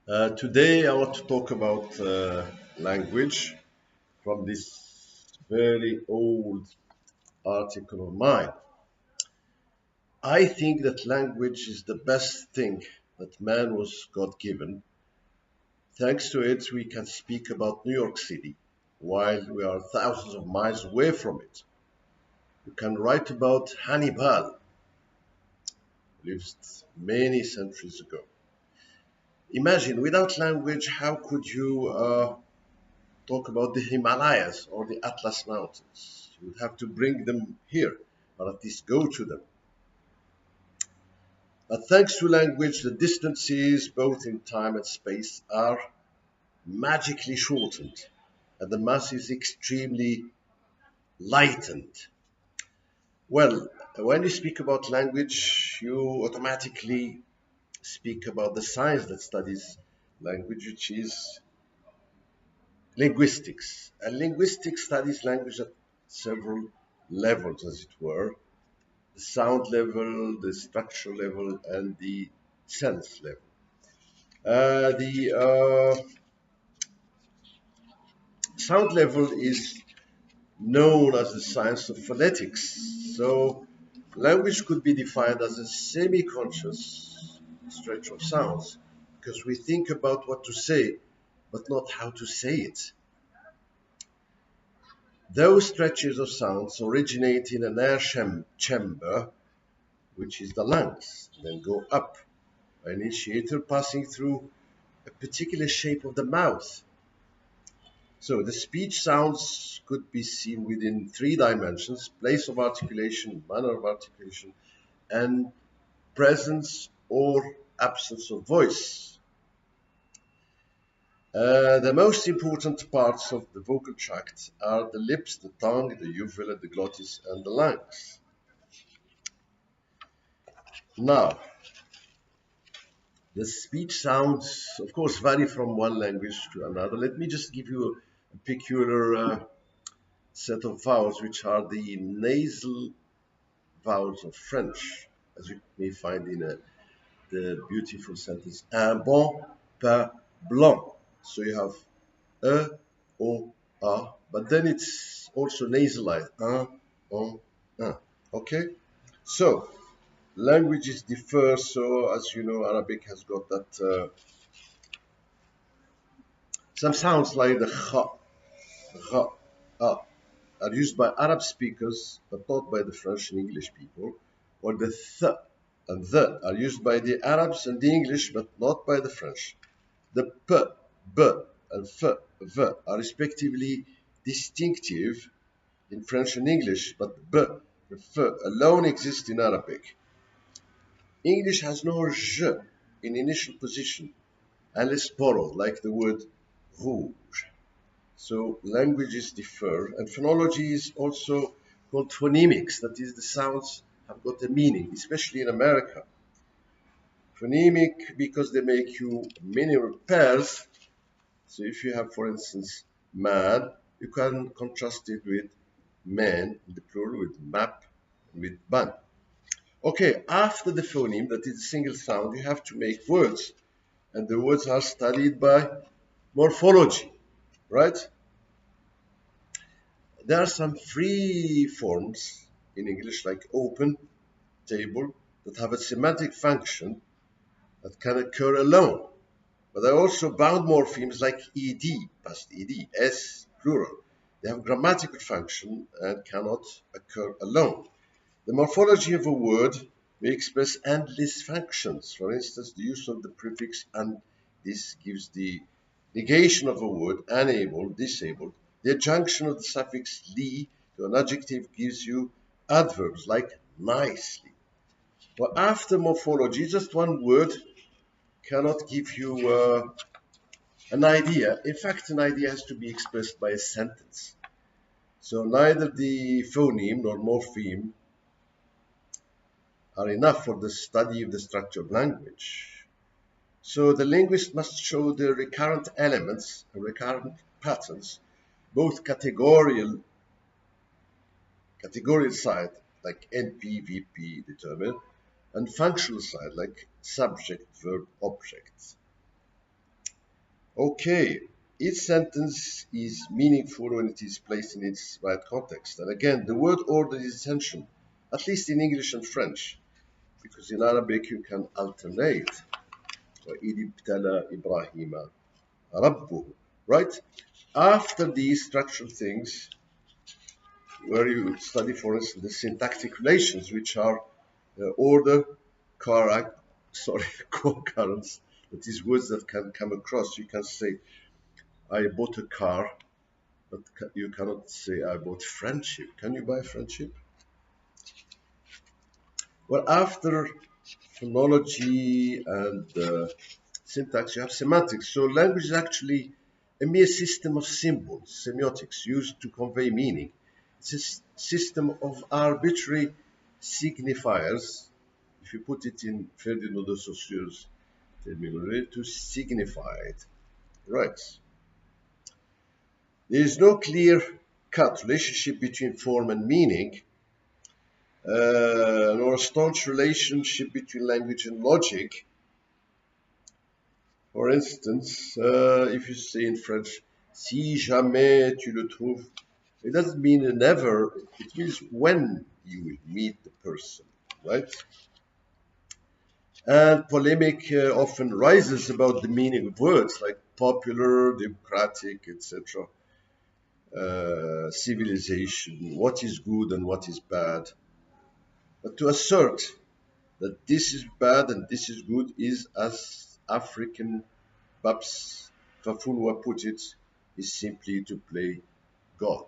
Today I want to talk about language from this very old article of mine. I think that language is the best thing that man was God given. Thanks to it, we can speak about New York City while we are thousands of miles away from it. You can write about Hannibal, who lived many centuries ago. Imagine, without language, how could you talk about the Himalayas or the Atlas Mountains? You would have to bring them here, or at least go to them. But thanks to language, the distances, both in time and space, are magically shortened, and the mass is extremely lightened. Well, when you speak about language, you automatically speak about the science that studies language, which is linguistics. And linguistics studies language at several levels, as it were: the sound level, the structure level, and the sense level. The sound level is known as the science of phonetics. So, language could be defined as a semi conscious stretch of sounds because we think about what to say, but not how to say it. Those stretches of sounds originate in an air chamber, which is the lungs, then go up, an initiator passing through a particular shape of the mouth. So the speech sounds could be seen within three dimensions: place of articulation, manner of articulation, and presence or absence of voice. The most important parts of the vocal tract are the lips, the tongue, the uvula, the glottis, and the lungs. Now, the speech sounds, of course, vary from one language to another. Let me just give you a peculiar set of vowels, which are the nasal vowels of French, as you may find in the beautiful sentence un bon pain blanc. So you have e, o, a, but then it's also nasalized un. Okay, so languages differ. So as you know, Arabic has got that some sounds like the kha, a, are used by Arab speakers, but not by the French and English people, or the th and the are used by the Arabs and the English, but not by the French. The p, b, and f, v are respectively distinctive in French and English, but b and f alone exist in Arabic. English has no j in initial position, unless borrowed, like the word rouge. So languages differ, and phonology is also called phonemics. That is, the sounds have got a meaning, especially in America. Phonemic because they make you many pairs. So if you have, for instance, man, you can contrast it with man, in the plural, with map, and with ban. Okay, after the phoneme, that is a single sound, you have to make words, and the words are studied by morphology, right? There are some free forms in English like open, table, that have a semantic function that can occur alone. But there are also bound morphemes like ed, past ed, s, plural. They have grammatical function and cannot occur alone. The morphology of a word may express endless functions. For instance, the use of the prefix and this gives the negation of a word, unable, disabled. The adjunction of the suffix li to an adjective gives you adverbs like nicely. Well, after morphology, just one word cannot give you an idea. In fact, an idea has to be expressed by a sentence. So neither the phoneme nor morpheme are enough for the study of the structure of language. So the linguist must show the recurrent elements and recurrent patterns, both categorical side, like NP, VP determine, and functional side, like subject, verb, object. Okay, each sentence is meaningful when it is placed in its right context. And again, the word order is essential, at least in English and French, because in Arabic you can alternate. وَإِذِ ابْتَلَى إِبْرَاهِيمَ رَبُّهُ. Right? After these structural things, where you study, for instance, the syntactic relations, which are order, sorry, co-occurrence, that is words that can come across. You can say, I bought a car, but you cannot say, I bought friendship. Can you buy friendship? Well, after phonology and syntax, you have semantics. So language is actually a mere system of symbols, semiotics, used to convey meaning. It's a system of arbitrary signifiers, if you put it in Ferdinand de Saussure's terminology, to signify it. Right. There is no clear-cut relationship between form and meaning, nor a staunch relationship between language and logic. For instance, if you say in French, si jamais tu le trouves, it doesn't mean never, it means when you will meet the person, right? And polemic often rises about the meaning of words like popular, democratic, etc. Civilization, what is good and what is bad. But to assert that this is bad and this is good is, as African Babs Fafunwa put it, is simply to play God.